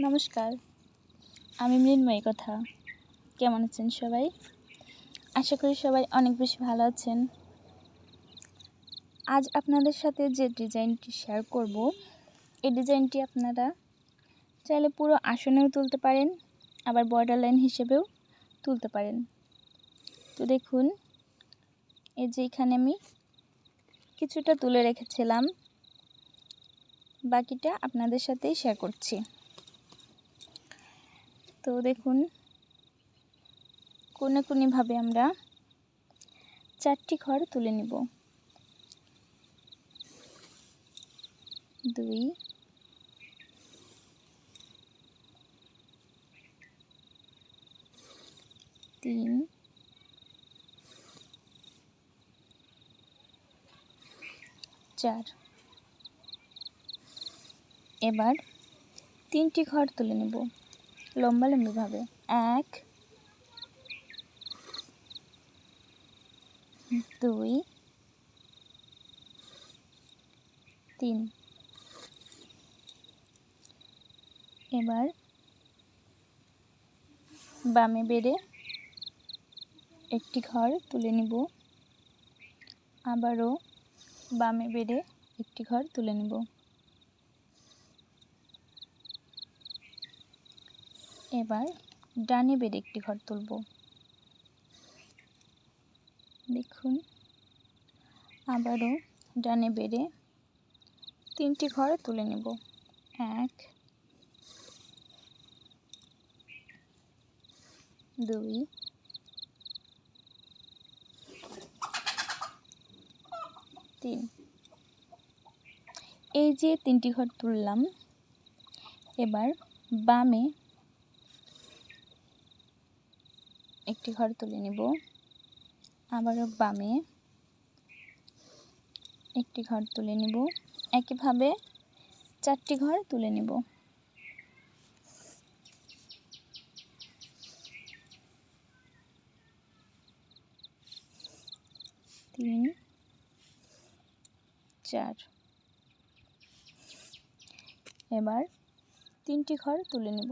নমস্কার, আমি মৃন্ময়ী কথা। কেমন আছেন সবাই? আশা করি সবাই অনেক বেশি ভালো আছেন। আজ আপনাদের সাথে যে ডিজাইনটি শেয়ার করব, এই ডিজাইনটি আপনারা চাইলে পুরো আসনেও তুলতে পারেন, আবার বর্ডার লাইন হিসেবেও তুলতে পারেন। তো দেখুন, এই যে এখানে আমি কিছুটা তুলে রেখেছিলাম, বাকিটা আপনাদের সাথেই শেয়ার করছি। তো দেখুন, কোণে আমরা 4টি ঘর তুলে নিব। 2 3 4। এবার 3টি ঘর তুলে নেব লম্বালম্বিভাবে। 1 2 3। এবার বামে বেড়ে একটি ঘর তুলে নিব, আবারও বামে বেড়ে একটি ঘর তুলে নেব। এবার ডানে বেড়ে একটি ঘর তুলব। দেখুন, আবারও ডানে বেড়ে 3টি ঘর তুলে নেব। 1 2 3। এই যে 3টি ঘর তুললাম, এবার বামে একটি ঘর তুলে নেব, আবারও বামে একটি ঘর তুলে নেব। একইভাবে 4টি ঘর তুলে নেব। তিন 4। এবার 3টি ঘর তুলে নেব।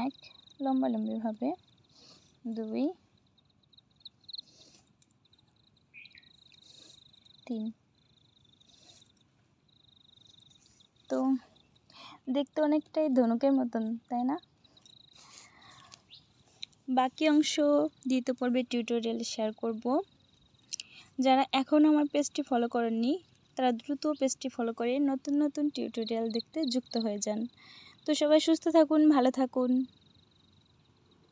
1 লম্বালম্বিভাবে, 2 3। তো দেখতে অনেকটাই ধনুকের মতন, তাই না? বাকি অংশ দ্বিতীয় পর্বে টিউটোরিয়ালে শেয়ার করব। যারা এখনও আমার পেজটি ফলো করেননি, তারা দ্রুত পেজটি ফলো করে নতুন নতুন টিউটোরিয়াল দেখতে যুক্ত হয়ে যান। তো সবাই সুস্থ থাকুন, ভালো থাকুন।